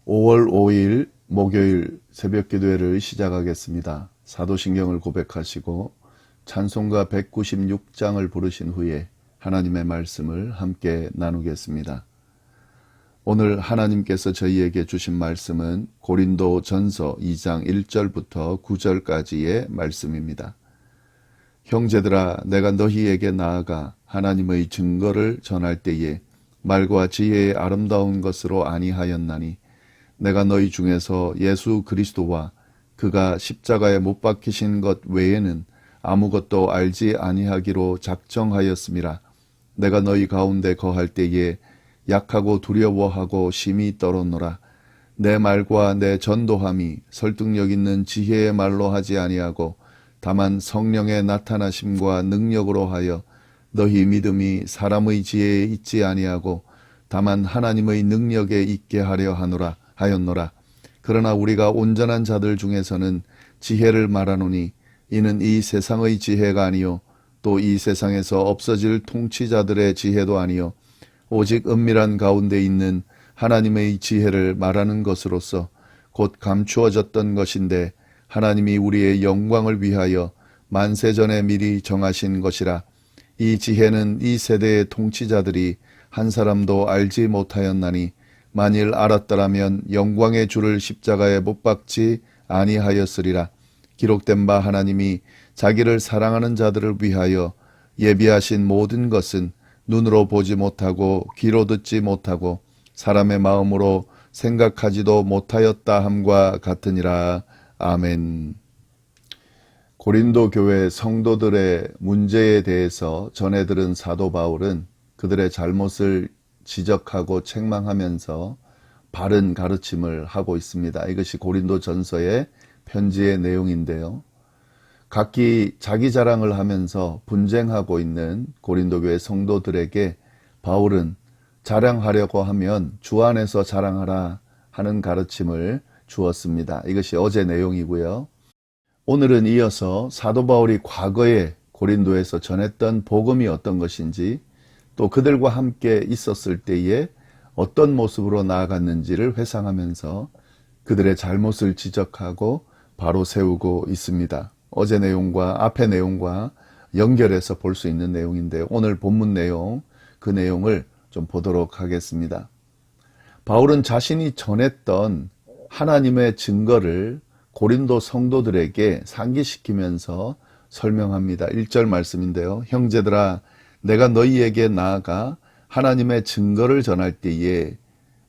5월 5일 목요일 새벽기도회를 시작하겠습니다. 사도신경을 고백하시고 찬송가 196장을 부르신 후에 하나님의 말씀을 함께 나누겠습니다. 오늘 하나님께서 저희에게 주신 말씀은 고린도 전서 2장 1절부터 9절까지의 말씀입니다. 형제들아, 내가 너희에게 나아가 하나님의 증거를 전할 때에 말과 지혜의 아름다운 것으로 아니하였나니 내가 너희 중에서 예수 그리스도와 그가 십자가에 못 박히신 것 외에는 아무것도 알지 아니하기로 작정하였음이라. 내가 너희 가운데 거할 때에 약하고 두려워하고 심히 떨었노라. 내 말과 내 전도함이 설득력 있는 지혜의 말로 하지 아니하고 다만 성령의 나타나심과 능력으로 하여 너희 믿음이 사람의 지혜에 있지 아니하고 다만 하나님의 능력에 있게 하려 하였노라. 그러나 우리가 온전한 자들 중에서는 지혜를 말하노니 이는 이 세상의 지혜가 아니요 또 이 세상에서 없어질 통치자들의 지혜도 아니요 오직 은밀한 가운데 있는 하나님의 지혜를 말하는 것으로서 곧 감추어졌던 것인데 하나님이 우리의 영광을 위하여 만세전에 미리 정하신 것이라. 이 지혜는 이 세대의 통치자들이 한 사람도 알지 못하였나니 만일 알았더라면 영광의 주를 십자가에 못 박지 아니하였으리라. 기록된 바 하나님이 자기를 사랑하는 자들을 위하여 예비하신 모든 것은 눈으로 보지 못하고 귀로 듣지 못하고 사람의 마음으로 생각하지도 못하였다 함과 같으니라. 아멘. 고린도 교회 성도들의 문제에 대해서 전해 들은 사도 바울은 그들의 잘못을 지적하고 책망하면서 바른 가르침을 하고 있습니다. 이것이 고린도 전서의 편지의 내용인데요. 각기 자기 자랑을 하면서 분쟁하고 있는 고린도 교회 성도들에게 바울은 자랑하려고 하면 주 안에서 자랑하라 하는 가르침을 주었습니다. 이것이 어제 내용이고요. 오늘은 이어서 사도 바울이 과거에 고린도에서 전했던 복음이 어떤 것인지 또 그들과 함께 있었을 때에 어떤 모습으로 나아갔는지를 회상하면서 그들의 잘못을 지적하고 바로 세우고 있습니다. 어제 내용과 앞의 내용과 연결해서 볼 수 있는 내용인데요. 오늘 본문 내용, 그 내용을 좀 보도록 하겠습니다. 바울은 자신이 전했던 하나님의 증거를 고린도 성도들에게 상기시키면서 설명합니다. 1절 말씀인데요. 형제들아, 내가 너희에게 나아가 하나님의 증거를 전할 때에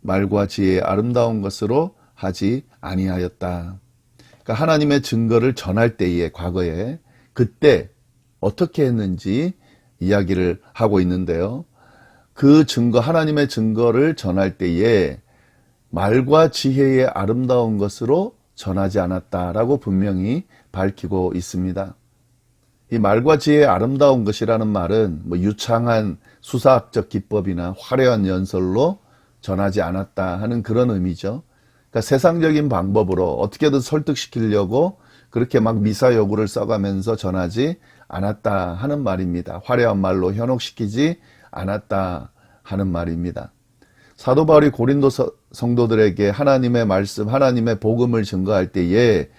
말과 지혜의 아름다운 것으로 하지 아니하였다. 그러니까 하나님의 증거를 전할 때에 과거에 그때 어떻게 했는지 이야기를 하고 있는데요. 그 증거, 하나님의 증거를 전할 때에 말과 지혜의 아름다운 것으로 전하지 않았다라고 분명히 밝히고 있습니다. 이 말과 지혜의 아름다운 것이라는 말은 유창한 수사학적 기법이나 화려한 연설로 전하지 않았다 하는 그런 의미죠. 그러니까 세상적인 방법으로 어떻게든 설득시키려고 그렇게 막 미사여구를 써가면서 전하지 않았다 하는 말입니다. 화려한 말로 현혹시키지 않았다 하는 말입니다. 사도 바울이 고린도 성도들에게 하나님의 말씀, 하나님의 복음을 증거할 때에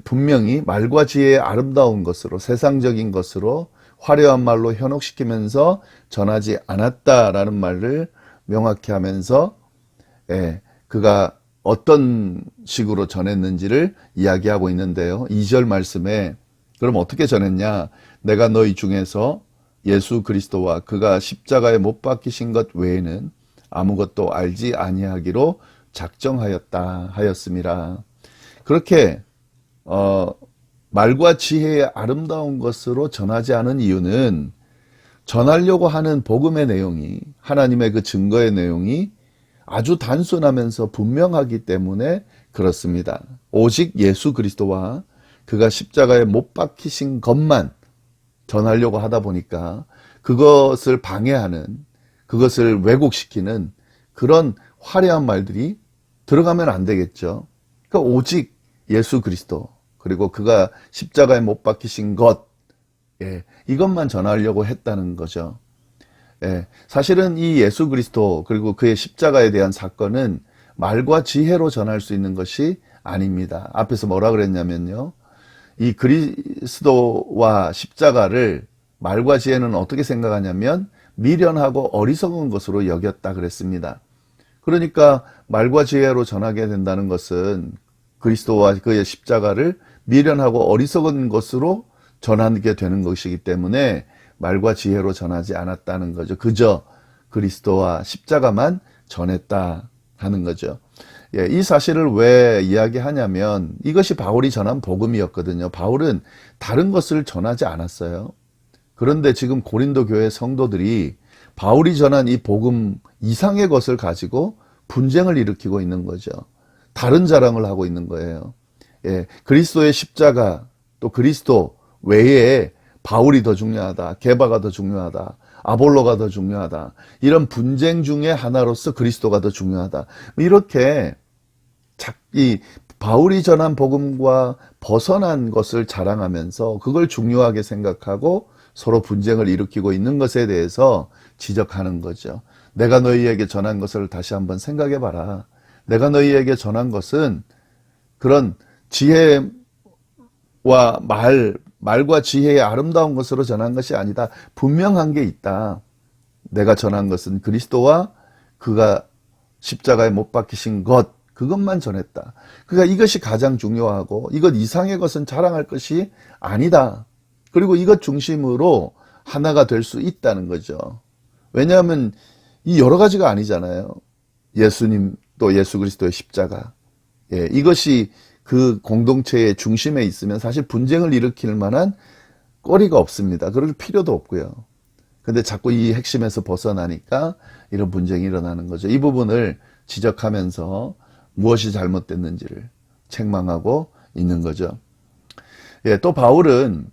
분명히 말과 지혜의 아름다운 것으로, 세상적인 것으로 화려한 말로 현혹시키면서 전하지 않았다라는 말을 명확히 하면서 그가 어떤 식으로 전했는지를 이야기하고 있는데요. 2절 말씀에 그럼 어떻게 전했냐? 내가 너희 중에서 예수 그리스도와 그가 십자가에 못 박히신 것 외에는 아무것도 알지 아니하기로 작정하였다 하였음이라. 그렇게 말과 지혜의 아름다운 것으로 전하지 않은 이유는 전하려고 하는 복음의 내용이, 하나님의 그 증거의 내용이 아주 단순하면서 분명하기 때문에 그렇습니다. 오직 예수 그리스도와 그가 십자가에 못 박히신 것만 전하려고 하다 보니까 그것을 방해하는, 그것을 왜곡시키는 그런 화려한 말들이 들어가면 안 되겠죠. 그러니까 오직 예수 그리스도, 그리고 그가 십자가에 못 박히신 것, 이것만 전하려고 했다는 거죠. 사실은 이 예수 그리스도 그리고 그의 십자가에 대한 사건은 말과 지혜로 전할 수 있는 것이 아닙니다. 앞에서 뭐라 그랬냐면요. 이 그리스도와 십자가를 말과 지혜는 어떻게 생각하냐면 미련하고 어리석은 것으로 여겼다 그랬습니다. 그러니까 말과 지혜로 전하게 된다는 것은 그리스도와 그의 십자가를 미련하고 어리석은 것으로 전하게 되는 것이기 때문에 말과 지혜로 전하지 않았다는 거죠. 그저 그리스도와 십자가만 전했다 하는 거죠. 예, 이 사실을 왜 이야기하냐면 이것이 바울이 전한 복음이었거든요. 바울은 다른 것을 전하지 않았어요. 그런데 지금 고린도 교회 성도들이 바울이 전한 이 복음 이상의 것을 가지고 분쟁을 일으키고 있는 거죠. 다른 자랑을 하고 있는 거예요. 예, 그리스도의 십자가 또 그리스도 외에 바울이 더 중요하다, 게바가 더 중요하다, 아볼로가 더 중요하다, 이런 분쟁 중에 하나로서 그리스도가 더 중요하다, 이렇게 이 바울이 전한 복음과 벗어난 것을 자랑하면서 그걸 중요하게 생각하고 서로 분쟁을 일으키고 있는 것에 대해서 지적하는 거죠. 내가 너희에게 전한 것을 다시 한번 생각해 봐라. 내가 너희에게 전한 것은 그런 지혜와 말과 지혜의 아름다운 것으로 전한 것이 아니다. 분명한 게 있다. 내가 전한 것은 그리스도와 그가 십자가에 못 박히신 것, 그것만 전했다. 그러니까 이것이 가장 중요하고 이것 이상의 것은 자랑할 것이 아니다. 그리고 이것 중심으로 하나가 될 수 있다는 거죠. 왜냐하면 이 여러 가지가 아니잖아요. 예수님 또 예수 그리스도의 십자가. 예, 이것이 그 공동체의 중심에 있으면 사실 분쟁을 일으킬 만한 거리가 없습니다. 그럴 필요도 없고요. 근데 자꾸 이 핵심에서 벗어나니까 이런 분쟁이 일어나는 거죠. 이 부분을 지적하면서 무엇이 잘못됐는지를 책망하고 있는 거죠. 예, 또 바울은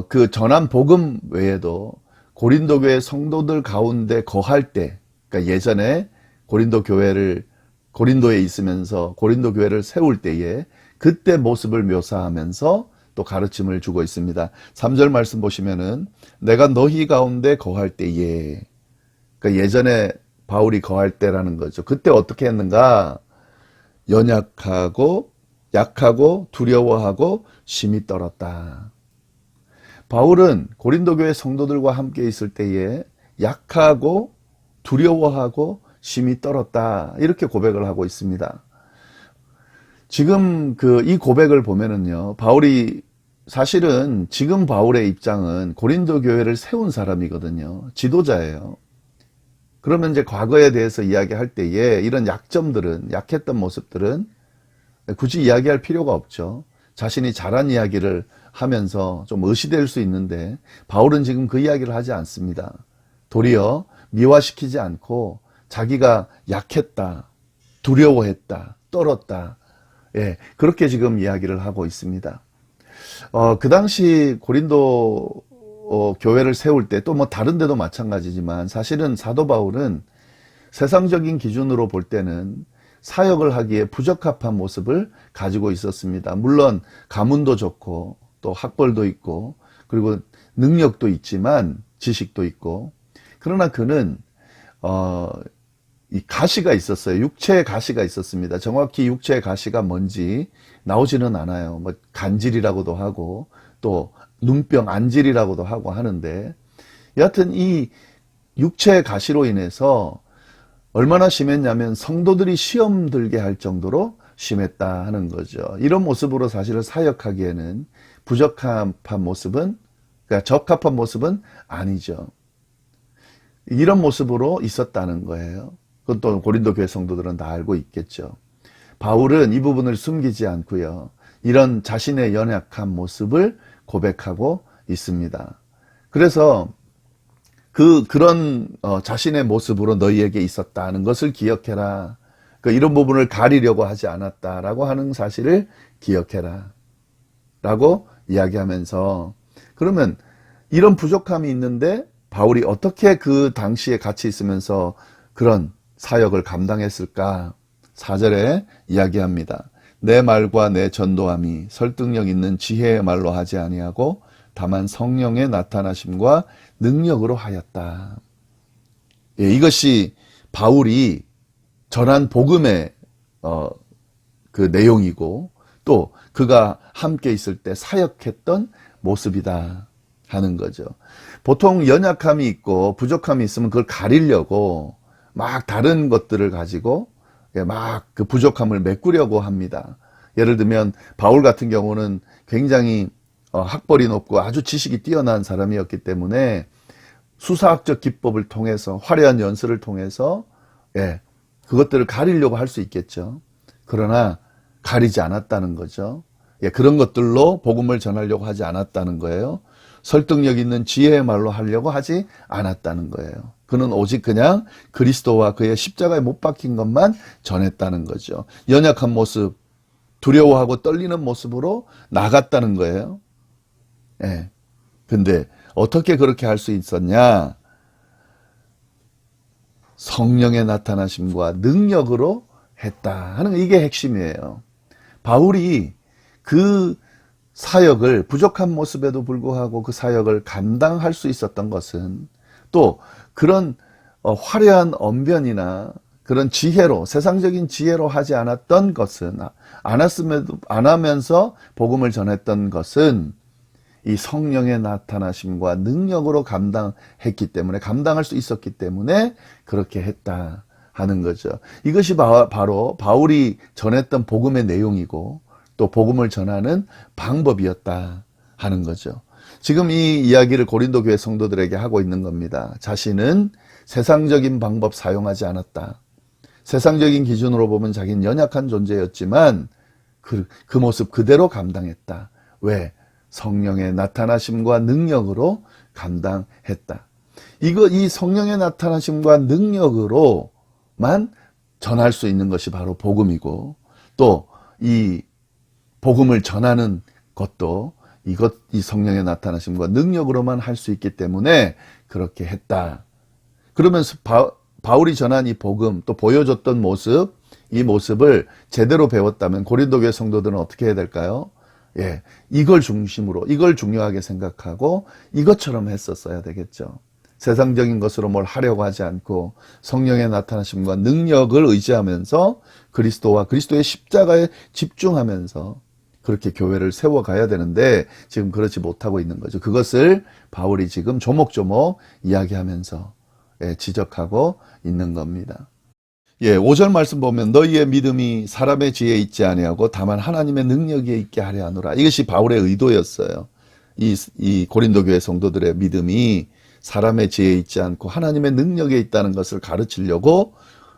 그 전한 복음 외에도 고린도 교회 성도들 가운데 거할 때, 그러니까 예전에 고린도에 있으면서 고린도 교회를 세울 때에 그때 모습을 묘사하면서 또 가르침을 주고 있습니다. 3절 말씀 보시면은 내가 너희 가운데 거할 때에, 그러니까 예전에 바울이 거할 때라는 거죠. 그때 어떻게 했는가? 연약하고 약하고 두려워하고 심히 떨었다. 바울은 고린도 교회 성도들과 함께 있을 때에 약하고 두려워하고 심히 떨었다. 이렇게 고백을 하고 있습니다. 지금 이 고백을 보면은요, 바울이 사실은 지금 바울의 입장은 고린도 교회를 세운 사람이거든요. 지도자예요. 그러면 이제 과거에 대해서 이야기할 때에 이런 약점들은, 약했던 모습들은 굳이 이야기할 필요가 없죠. 자신이 잘한 이야기를 하면서 좀 의시될 수 있는데 바울은 지금 그 이야기를 하지 않습니다. 도리어 미화시키지 않고 자기가 약했다, 두려워했다, 떨었다. 예, 그렇게 지금 이야기를 하고 있습니다. 그 당시 고린도 교회를 세울 때 또 뭐 다른 데도 마찬가지지만 사실은 사도 바울은 세상적인 기준으로 볼 때는 사역을 하기에 부적합한 모습을 가지고 있었습니다. 물론 가문도 좋고 또 학벌도 있고 그리고 능력도 있지만 지식도 있고, 그러나 그는 이 가시가 있었어요. 육체의 가시가 있었습니다. 정확히 육체의 가시가 뭔지 나오지는 않아요. 뭐 간질이라고도 하고 또 눈병 안질이라고도 하고 하는데, 여하튼 이 육체의 가시로 인해서 얼마나 심했냐면 성도들이 시험 들게 할 정도로 심했다 하는 거죠. 이런 모습으로 사실은 사역하기에는 부적합한 모습은, 그러니까 적합한 모습은 아니죠. 이런 모습으로 있었다는 거예요. 그것도 고린도 교회 성도들은 다 알고 있겠죠. 바울은 이 부분을 숨기지 않고요, 이런 자신의 연약한 모습을 고백하고 있습니다. 그래서 그런 자신의 모습으로 너희에게 있었다는 것을 기억해라. 이런 부분을 가리려고 하지 않았다라고 하는 사실을 기억해라 라고 이야기하면서, 그러면 이런 부족함이 있는데 바울이 어떻게 그 당시에 같이 있으면서 그런 사역을 감당했을까? 4절에 이야기합니다. 내 말과 내 전도함이 설득력 있는 지혜의 말로 하지 아니하고 다만 성령의 나타나심과 능력으로 하였다. 예, 이것이 바울이 전한 복음의 그 내용이고 또 그가 함께 있을 때 사역했던 모습이다 하는 거죠. 보통 연약함이 있고 부족함이 있으면 그걸 가리려고 막 다른 것들을 가지고 막 그 부족함을 메꾸려고 합니다. 예를 들면 바울 같은 경우는 굉장히 학벌이 높고 아주 지식이 뛰어난 사람이었기 때문에 수사학적 기법을 통해서 화려한 연설을 통해서 그것들을 가리려고 할 수 있겠죠. 그러나 가리지 않았다는 거죠. 그런 것들로 복음을 전하려고 하지 않았다는 거예요. 설득력 있는 지혜의 말로 하려고 하지 않았다는 거예요. 그는 오직 그냥 그리스도와 그의 십자가에 못 박힌 것만 전했다는 거죠. 연약한 모습, 두려워하고 떨리는 모습으로 나갔다는 거예요. 근데 어떻게 그렇게 할 수 있었냐? 성령의 나타나심과 능력으로 했다 하는 이게 핵심이에요. 바울이 그 사역을 부족한 모습에도 불구하고 그 사역을 감당할 수 있었던 것은 또 그런 화려한 언변이나 그런 지혜로 세상적인 지혜로 하지 않았던 것은 안 하면서 복음을 전했던 것은 이 성령의 나타나심과 능력으로 감당했기 때문에 감당할 수 있었기 때문에 그렇게 했다 하는 거죠. 이것이 바로 바울이 전했던 복음의 내용이고 또 복음을 전하는 방법이었다 하는 거죠. 지금 이 이야기를 고린도 교회 성도들에게 하고 있는 겁니다. 자신은 세상적인 방법 사용하지 않았다. 세상적인 기준으로 보면 자기는 연약한 존재였지만 그 모습 그대로 감당했다. 왜? 성령의 나타나심과 능력으로 감당했다. 이 성령의 나타나심과 능력으로만 전할 수 있는 것이 바로 복음이고 또 이 복음을 전하는 것도 이 성령의 나타나심과 능력으로만 할 수 있기 때문에 그렇게 했다. 그러면서 바울이 전한 이 복음 또 보여줬던 모습, 이 모습을 제대로 배웠다면 고린도 교회 성도들은 어떻게 해야 될까요? 이걸 중심으로, 이걸 중요하게 생각하고 이것처럼 했었어야 되겠죠. 세상적인 것으로 뭘 하려고 하지 않고 성령의 나타나심과 능력을 의지하면서 그리스도와 그리스도의 십자가에 집중하면서 그렇게 교회를 세워가야 되는데 지금 그렇지 못하고 있는 거죠. 그것을 바울이 지금 조목조목 이야기하면서 지적하고 있는 겁니다. 5절 말씀 보면 너희의 믿음이 사람의 지혜에 있지 아니하고 다만 하나님의 능력에 있게 하려 하노라. 이것이 바울의 의도였어요. 이 고린도 교회 성도들의 믿음이 사람의 지혜에 있지 않고 하나님의 능력에 있다는 것을 가르치려고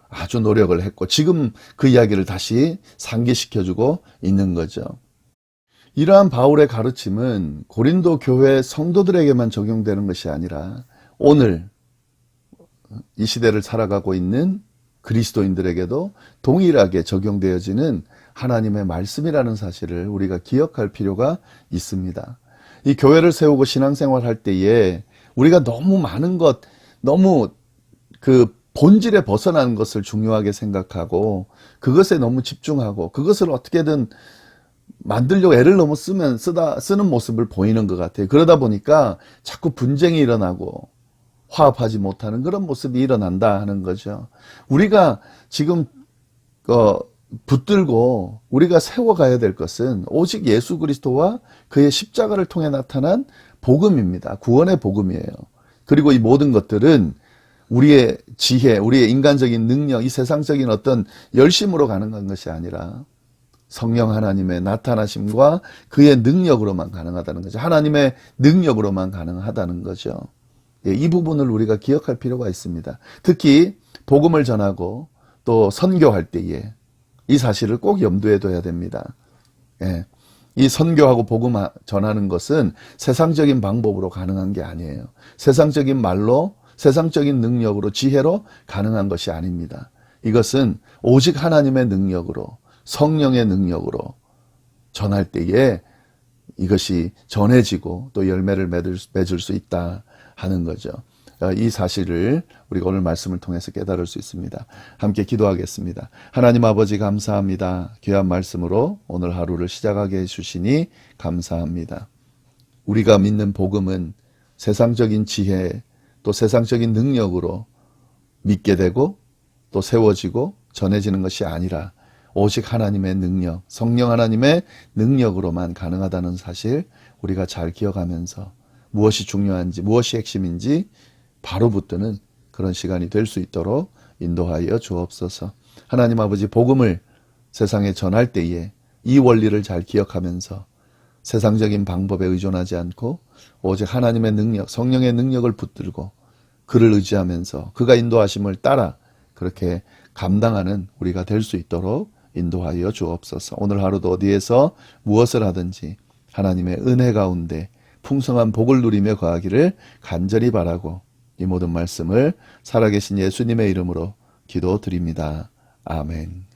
아주 노력을 했고 지금 그 이야기를 다시 상기시켜주고 있는 거죠. 이러한 바울의 가르침은 고린도 교회 성도들에게만 적용되는 것이 아니라 오늘 이 시대를 살아가고 있는 그리스도인들에게도 동일하게 적용되어지는 하나님의 말씀이라는 사실을 우리가 기억할 필요가 있습니다. 이 교회를 세우고 신앙생활 할 때에 우리가 너무 많은 것, 너무 그 본질에 벗어나는 것을 중요하게 생각하고 그것에 너무 집중하고 그것을 어떻게든 만들려고 애를 너무 쓰는 모습을 보이는 것 같아요. 그러다 보니까 자꾸 분쟁이 일어나고 화합하지 못하는 그런 모습이 일어난다 하는 거죠. 우리가 지금 붙들고 우리가 세워가야 될 것은 오직 예수 그리스도와 그의 십자가를 통해 나타난 복음입니다. 구원의 복음이에요. 그리고 이 모든 것들은 우리의 지혜, 우리의 인간적인 능력, 이 세상적인 어떤 열심으로 가능한 것이 아니라 성령 하나님의 나타나심과 그의 능력으로만 가능하다는 거죠. 하나님의 능력으로만 가능하다는 거죠. 이 부분을 우리가 기억할 필요가 있습니다. 특히 복음을 전하고 또 선교할 때에 이 사실을 꼭 염두에 둬야 됩니다. 이 선교하고 복음 전하는 것은 세상적인 방법으로 가능한 게 아니에요. 세상적인 말로, 세상적인 능력으로, 지혜로 가능한 것이 아닙니다. 이것은 오직 하나님의 능력으로, 성령의 능력으로 전할 때에 이것이 전해지고 또 열매를 맺을 수 있다 하는 거죠. 이 사실을 우리가 오늘 말씀을 통해서 깨달을 수 있습니다. 함께 기도하겠습니다. 하나님 아버지 감사합니다. 귀한 말씀으로 오늘 하루를 시작하게 해주시니 감사합니다. 우리가 믿는 복음은 세상적인 지혜 또 세상적인 능력으로 믿게 되고 또 세워지고 전해지는 것이 아니라 오직 하나님의 능력, 성령 하나님의 능력으로만 가능하다는 사실 우리가 잘 기억하면서 무엇이 중요한지, 무엇이 핵심인지 바로 붙드는 그런 시간이 될 수 있도록 인도하여 주옵소서. 하나님 아버지, 복음을 세상에 전할 때에 이 원리를 잘 기억하면서 세상적인 방법에 의존하지 않고 오직 하나님의 능력, 성령의 능력을 붙들고 그를 의지하면서 그가 인도하심을 따라 그렇게 감당하는 우리가 될 수 있도록 인도하여 주옵소서. 오늘 하루도 어디에서 무엇을 하든지 하나님의 은혜 가운데 풍성한 복을 누리며 거하기를 간절히 바라고 이 모든 말씀을 살아계신 예수님의 이름으로 기도드립니다. 아멘.